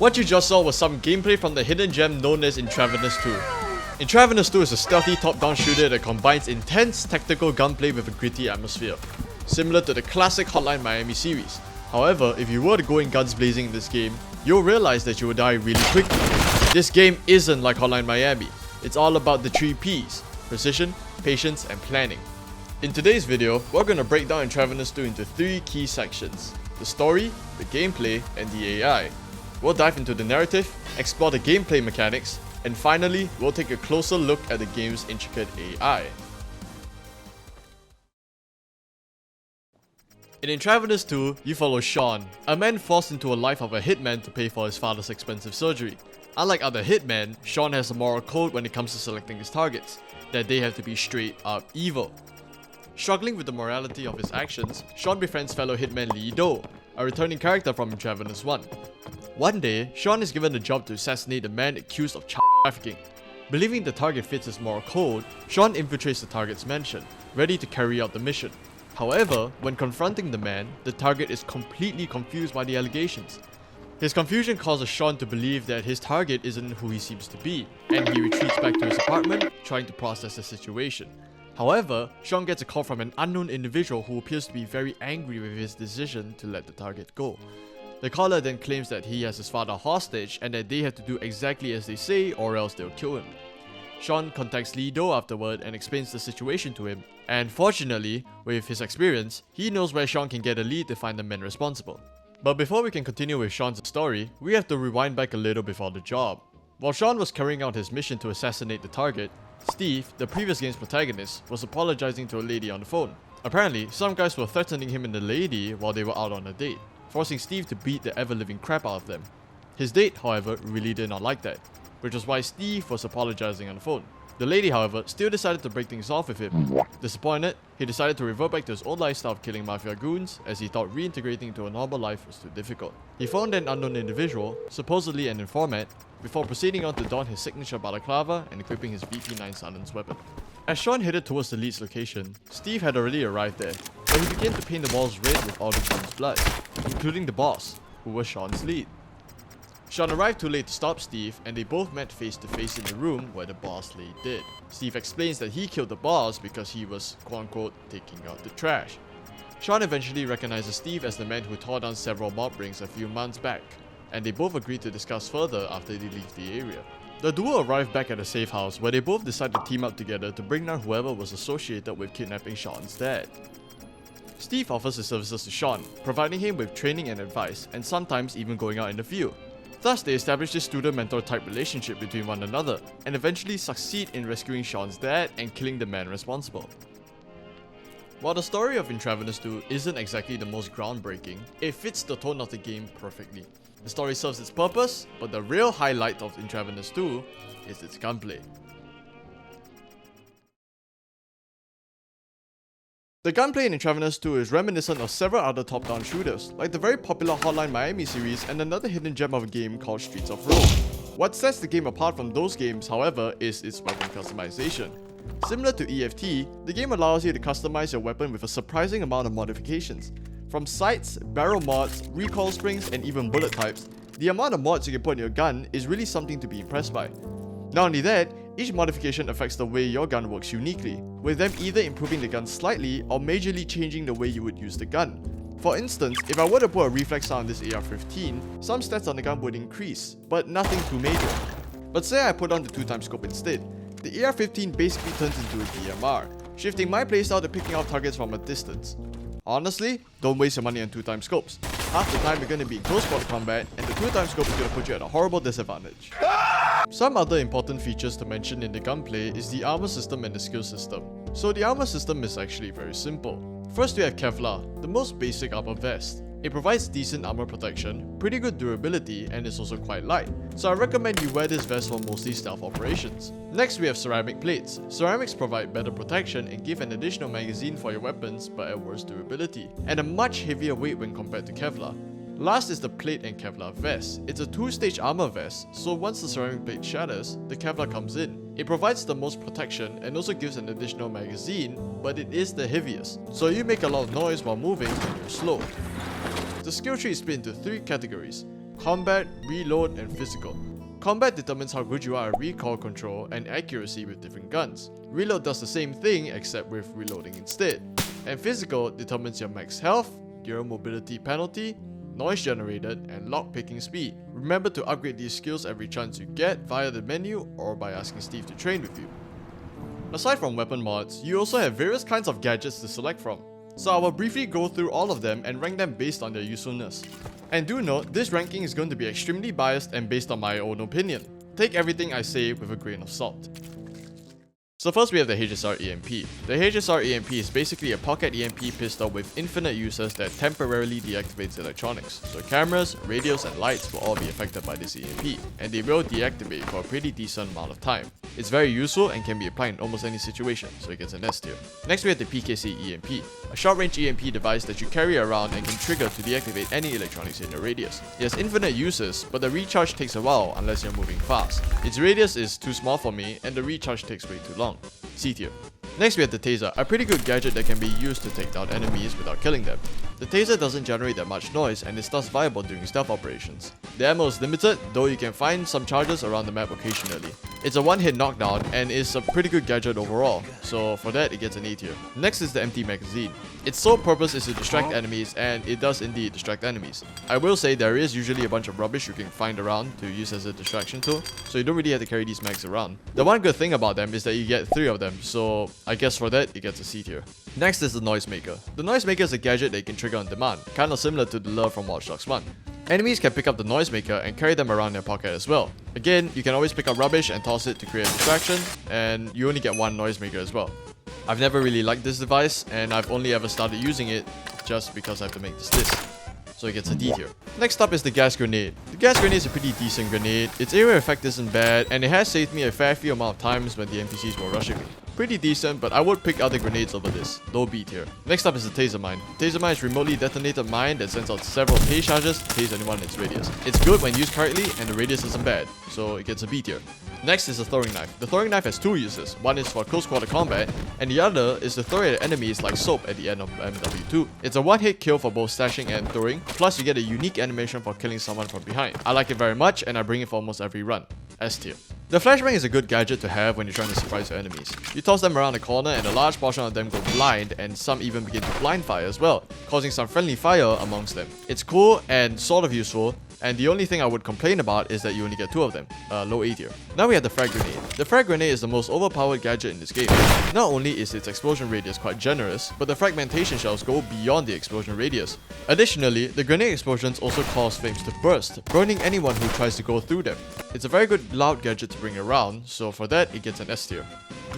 What you just saw was some gameplay from the hidden gem known as Intravenous II. Intravenous II is a stealthy top-down shooter that combines intense tactical gunplay with a gritty atmosphere, similar to the classic Hotline Miami series. However, if you were to go in guns blazing in this game, you'll realize that you will die really quickly. This game isn't like Hotline Miami. It's all about the 3 P's: precision, patience, and planning. In today's video, we're going to break down Intravenous II into 3 key sections: the story, the gameplay, and the AI. We'll dive into the narrative, explore the gameplay mechanics, and finally, we'll take a closer look at the game's intricate AI. In Intravenous II, you follow Sean, a man forced into a life of a hitman to pay for his father's expensive surgery. Unlike other hitmen, Sean has a moral code when it comes to selecting his targets, that they have to be straight up evil. Struggling with the morality of his actions, Sean befriends fellow hitman Lee Do, a returning character from Intravenous I. One day, Sean is given the job to assassinate a man accused of child trafficking. Believing the target fits his moral code, Sean infiltrates the target's mansion, ready to carry out the mission. However, when confronting the man, the target is completely confused by the allegations. His confusion causes Sean to believe that his target isn't who he seems to be, and he retreats back to his apartment, trying to process the situation. However, Sean gets a call from an unknown individual who appears to be very angry with his decision to let the target go. The caller then claims that he has his father hostage and that they have to do exactly as they say or else they'll kill him. Sean contacts Lee Do afterward and explains the situation to him, and fortunately, with his experience, he knows where Sean can get a lead to find the men responsible. But before we can continue with Sean's story, we have to rewind back a little before the job. While Sean was carrying out his mission to assassinate the target, Steve, the previous game's protagonist, was apologizing to a lady on the phone. Apparently, some guys were threatening him and the lady while they were out on a date, forcing Steve to beat the ever-living crap out of them. His date, however, really did not like that, which was why Steve was apologizing on the phone. The lady, however, still decided to break things off with him. Disappointed, he decided to revert back to his old lifestyle of killing mafia goons, as he thought reintegrating into a normal life was too difficult. He phoned an unknown individual, supposedly an informant, before proceeding on to don his signature balaclava and equipping his VP9 silenced weapon. As Sean headed towards the lead's location, Steve had already arrived there, but he began to paint the walls red with all the goons' blood, including the boss, who was Sean's lead. Sean arrived too late to stop Steve, and they both met face to face in the room where the boss lay dead. Steve explains that he killed the boss because he was quote-unquote taking out the trash. Sean eventually recognizes Steve as the man who tore down several mob rings a few months back, and they both agree to discuss further after they leave the area. The duo arrive back at a safe house where they both decide to team up together to bring down whoever was associated with kidnapping Sean's dad. Steve offers his services to Sean, providing him with training and advice, and sometimes even going out in the field. Thus, they establish this student-mentor type relationship between one another, and eventually succeed in rescuing Sean's dad and killing the man responsible. While the story of Intravenous II isn't exactly the most groundbreaking, it fits the tone of the game perfectly. The story serves its purpose, but the real highlight of Intravenous II is its gunplay. The gunplay in Intravenous II is reminiscent of several other top-down shooters, like the very popular Hotline Miami series and another hidden gem of a game called Streets of Rome. What sets the game apart from those games, however, is its weapon customization. Similar to EFT, the game allows you to customize your weapon with a surprising amount of modifications. From sights, barrel mods, recoil springs, and even bullet types, the amount of mods you can put in your gun is really something to be impressed by. Not only that, each modification affects the way your gun works uniquely, with them either improving the gun slightly or majorly changing the way you would use the gun. For instance, if I were to put a reflex on this AR-15, some stats on the gun would increase, but nothing too major. But say I put on the 2x scope instead, the AR-15 basically turns into a DMR, shifting my playstyle to picking off targets from a distance. Honestly, don't waste your money on 2x scopes. Half the time you're going to be in close quarter combat, and the 2x scope is going to put you at a horrible disadvantage. Some other important features to mention in the gunplay is the armor system and the skill system. So the armor system is actually very simple. First we have Kevlar, the most basic armor vest. It provides decent armor protection, pretty good durability, and is also quite light, so I recommend you wear this vest for mostly stealth operations. Next we have ceramic plates. Ceramics provide better protection and give an additional magazine for your weapons but at worse durability, and a much heavier weight when compared to Kevlar. Last is the plate and Kevlar vest. It's a 2-stage armor vest, so once the ceramic plate shatters, the Kevlar comes in. It provides the most protection and also gives an additional magazine, but it is the heaviest, so you make a lot of noise while moving when you're slow. The skill tree is split into 3 categories: combat, reload, and physical. Combat determines how good you are at recoil control and accuracy with different guns. Reload does the same thing except with reloading instead. And physical determines your max health, your mobility penalty, noise generated, and lockpicking speed. Remember to upgrade these skills every chance you get via the menu or by asking Steve to train with you. Aside from weapon mods, you also have various kinds of gadgets to select from. So I will briefly go through all of them and rank them based on their usefulness. And do note, this ranking is going to be extremely biased and based on my own opinion. Take everything I say with a grain of salt. So first we have the HSR EMP. The HSR EMP is basically a pocket EMP pistol with infinite uses that temporarily deactivates electronics. So cameras, radios, and lights will all be affected by this EMP, and they will deactivate for a pretty decent amount of time. It's very useful and can be applied in almost any situation, so it gets an S tier. Next we have the PKC EMP, a short-range EMP device that you carry around and can trigger to deactivate any electronics in your radius. It has infinite uses, but the recharge takes a while unless you're moving fast. Its radius is too small for me, and the recharge takes way too long. C tier. Next we have the taser, a pretty good gadget that can be used to take down enemies without killing them. The taser doesn't generate that much noise and is thus viable during stealth operations. The ammo is limited, though you can find some charges around the map occasionally. It's a one-hit knockdown and is a pretty good gadget overall, so for that it gets an A tier. Next is the empty magazine. Its sole purpose is to distract enemies, and it does indeed distract enemies. I will say there is usually a bunch of rubbish you can find around to use as a distraction tool, so you don't really have to carry these mags around. The one good thing about them is that you get 3 of them, so I guess for that it gets a C tier. Next is the Noisemaker. The Noisemaker is a gadget that you can trigger on demand, kinda similar to the lure from Watch Dogs 1. Enemies can pick up the Noisemaker and carry them around in their pocket as well. Again, you can always pick up rubbish and toss it to create a distraction, and you only get 1 Noisemaker as well. I've never really liked this device, and I've only ever started using it just because I have to make this list. So it gets a D tier. Next up is the gas grenade. The gas grenade is a pretty decent grenade, its area effect isn't bad, and it has saved me a fair few amount of times when the NPCs were rushing me. Pretty decent, but I would pick other grenades over this, low B tier. Next up is the Taser Mine. Taser Mine is a remotely detonated mine that sends out several tase charges to tase anyone in its radius. It's good when used correctly, and the radius isn't bad, so it gets a B tier. Next is the throwing knife. The throwing knife has 2 uses. One is for close quarter combat, and the other is to throw it at enemies like soap at the end of MW2. It's a one-hit kill for both stashing and throwing, plus you get a unique animation for killing someone from behind. I like it very much, and I bring it for almost every run. S tier. The flashbang is a good gadget to have when you're trying to surprise your enemies. You toss them around the corner and a large portion of them go blind, and some even begin to blind fire as well, causing some friendly fire amongst them. It's cool and sort of useful, and the only thing I would complain about is that you only get 2 of them, low A tier. Now we have the frag grenade. The frag grenade is the most overpowered gadget in this game. Not only is its explosion radius quite generous, but the fragmentation shells go beyond the explosion radius. Additionally, the grenade explosions also cause flames to burst, burning anyone who tries to go through them. It's a very good loud gadget to bring around, so for that it gets an S tier.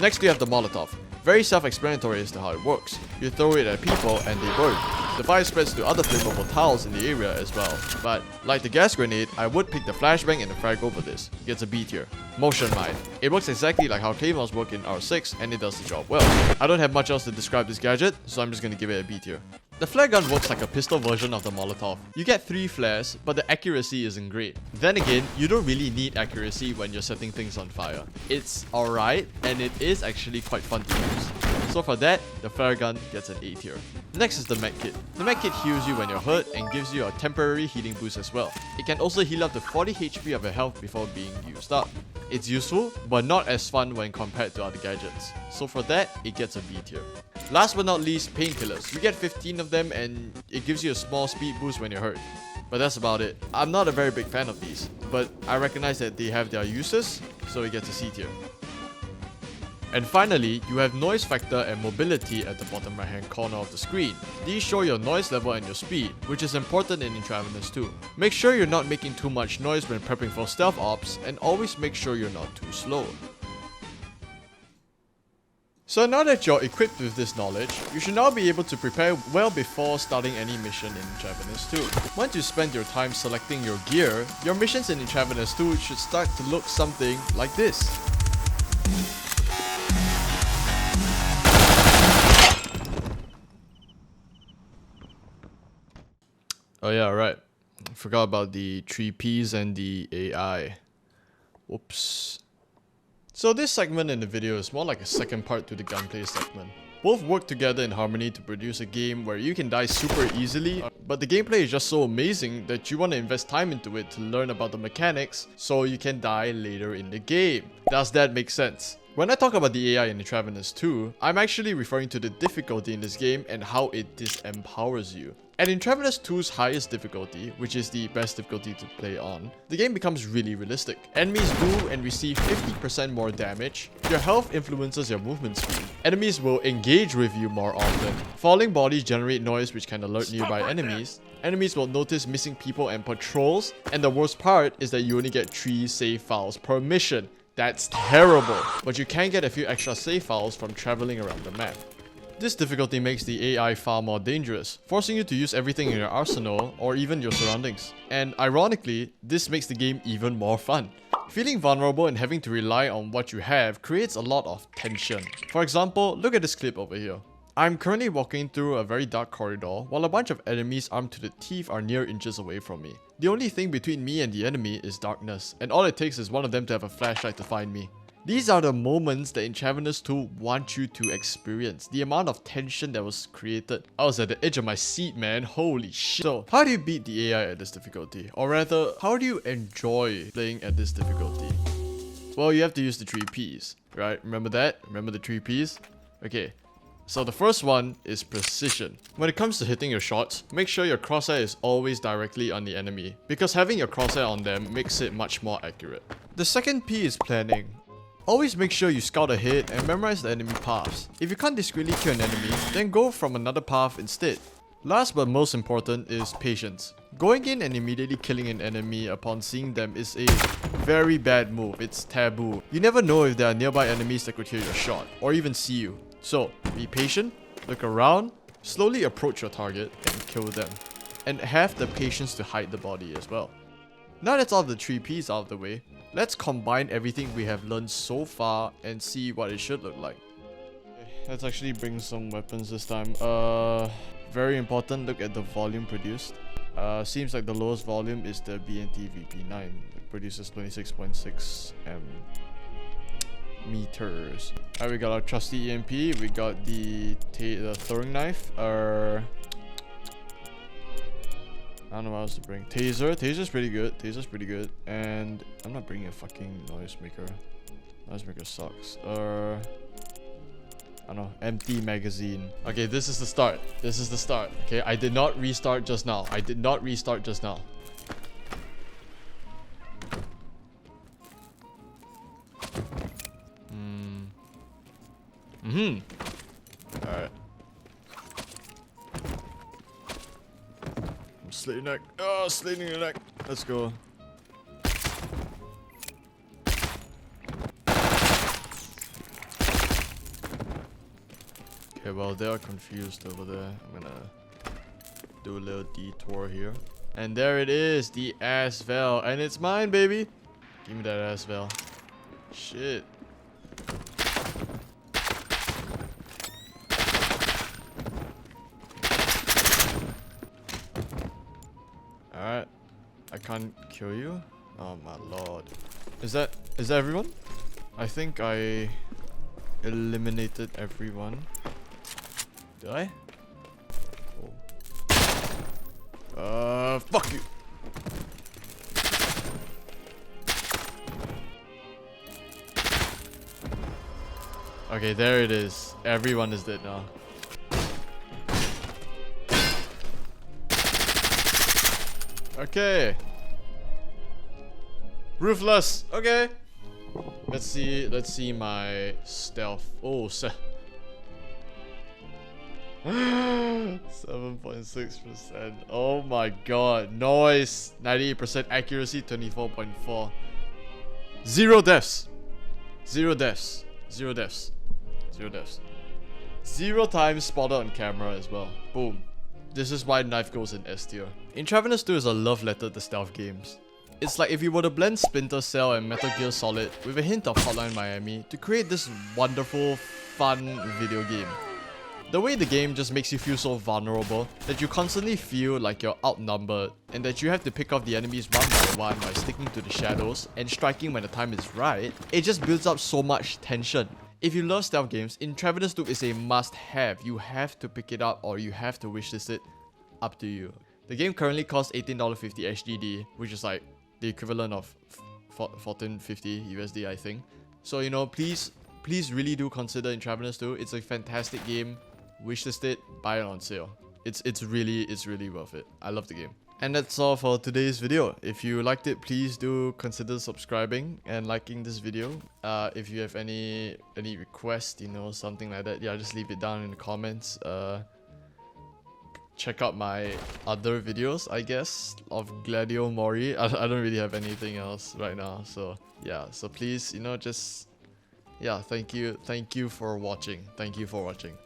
Next we have the Molotov. Very self-explanatory as to how it works. You throw it at people and they burn. The fire spreads to other flammable tiles in the area as well, but like the gas grenade, I would pick the flashbang and the frag over this. It gets a B tier. Motion Mine. It works exactly like how claymores work in R6, and it does the job well. I don't have much else to describe this gadget, so I'm just gonna give it a B tier. The flare gun works like a pistol version of the Molotov. You get 3 flares, but the accuracy isn't great. Then again, you don't really need accuracy when you're setting things on fire. It's alright, and it is actually quite fun to use. So for that, the flare gun gets an A tier. Next is the med kit. The med kit heals you when you're hurt and gives you a temporary healing boost as well. It can also heal up to 40 HP of your health before being used up. It's useful, but not as fun when compared to other gadgets. So for that, it gets a B tier. Last but not least, painkillers. You get 15 of them and it gives you a small speed boost when you're hurt. But that's about it. I'm not a very big fan of these, but I recognize that they have their uses, so it gets a C tier. And finally, you have noise factor and mobility at the bottom right hand corner of the screen. These show your noise level and your speed, which is important in Intravenous II. Make sure you're not making too much noise when prepping for stealth ops, and always make sure you're not too slow. So now that you're equipped with this knowledge, you should now be able to prepare well before starting any mission in Intravenous II. Once you spend your time selecting your gear, your missions in Intravenous II should start to look something like this. Oh yeah, right. I forgot about the 3 Ps and the AI. Whoops. So this segment in the video is more like a second part to the gunplay segment. Both work together in harmony to produce a game where you can die super easily, but the gameplay is just so amazing that you want to invest time into it to learn about the mechanics so you can die later in the game. Does that make sense? When I talk about the AI in Intravenous II, I'm actually referring to the difficulty in this game and how it disempowers you. At Intravenous II's highest difficulty, which is the best difficulty to play on, the game becomes really realistic. Enemies do and receive 50% more damage, your health influences your movement speed, enemies will engage with you more often, falling bodies generate noise which can alert nearby enemies, enemies will notice missing people and patrols, and the worst part is that you only get 3 save files per mission. That's terrible, but you can get a few extra save files from traveling around the map. This difficulty makes the AI far more dangerous, forcing you to use everything in your arsenal or even your surroundings. And ironically, this makes the game even more fun. Feeling vulnerable and having to rely on what you have creates a lot of tension. For example, look at this clip over here. I'm currently walking through a very dark corridor while a bunch of enemies armed to the teeth are near inches away from me. The only thing between me and the enemy is darkness, and all it takes is one of them to have a flashlight to find me. These are the moments that Intravenous II want you to experience. The amount of tension that was created. I was at the edge of my seat, man. Holy shit. So, how do you beat the AI at this difficulty? Or rather, how do you enjoy playing at this difficulty? Well, you have to use the 3 Ps, right? Remember that? Remember the 3 Ps? Okay. So the first one is precision. When it comes to hitting your shots, make sure your crosshair is always directly on the enemy, because having your crosshair on them makes it much more accurate. The second P is planning. Always make sure you scout ahead and memorize the enemy paths. If you can't discreetly kill an enemy, then go from another path instead. Last but most important is patience. Going in and immediately killing an enemy upon seeing them is a very bad move. It's taboo. You never know if there are nearby enemies that could hear your shot or even see you. So, be patient, look around, slowly approach your target and kill them. And have the patience to hide the body as well. Now that's all the 3 Ps out of the way, let's combine everything we have learned so far and see what it should look like. Okay, let's actually bring some weapons this time. Very important, look at the volume produced. Seems like the lowest volume is the BNT VP9. It produces 26.6 meters. Alright, we got our trusty EMP, we got the throwing knife, I don't know what else to bring. Taser's pretty good. And I'm not bringing a fucking noisemaker. Noisemaker sucks. I don't know, empty magazine. Okay, this is the start. Okay, I did not restart just now. Alright. Slit your neck. Oh, slitting your neck. Let's go. Okay, well, they are confused over there. I'm gonna do a little detour here. And there it is, the ass veil. And it's mine, baby. Give me that ass veil. Shit. Alright. I can't kill you? Oh my lord. Is that everyone? I think I eliminated everyone. Did I? Oh. Fuck you! Okay, there it is. Everyone is dead now. Okay. Ruthless. Okay. Let's see my stealth. Oh, 7.6%. Oh my god. Noise. 98% accuracy, 24.4. 0 deaths. 0 deaths. 0 deaths. 0 deaths. 0 times spotted on camera as well. Boom. This is why knife goes in S tier. Intravenous II is a love letter to stealth games. It's like if you were to blend Splinter Cell and Metal Gear Solid with a hint of Hotline Miami to create this wonderful, fun video game. The way the game just makes you feel so vulnerable that you constantly feel like you're outnumbered and that you have to pick off the enemies one by one by sticking to the shadows and striking when the time is right, it just builds up so much tension. If you love stealth games, Intravenous II is a must-have. You have to pick it up or you have to wishlist it. Up to you. The game currently costs $18.50 HGD, which is like the equivalent of $14.50 USD, I think. So, you know, please really do consider Intravenous II. It's a fantastic game. Wishlist it, buy it on sale. It's really worth it. I love the game. And that's all for today's video. If you liked it, please do consider subscribing and liking this video. If you have any requests, you know, something like that, yeah, just leave it down in the comments. Check out my other videos, I guess, of Gladio Mori. I don't really have anything else right now, so yeah. So please, you know, just yeah, thank you for watching. Thank you for watching.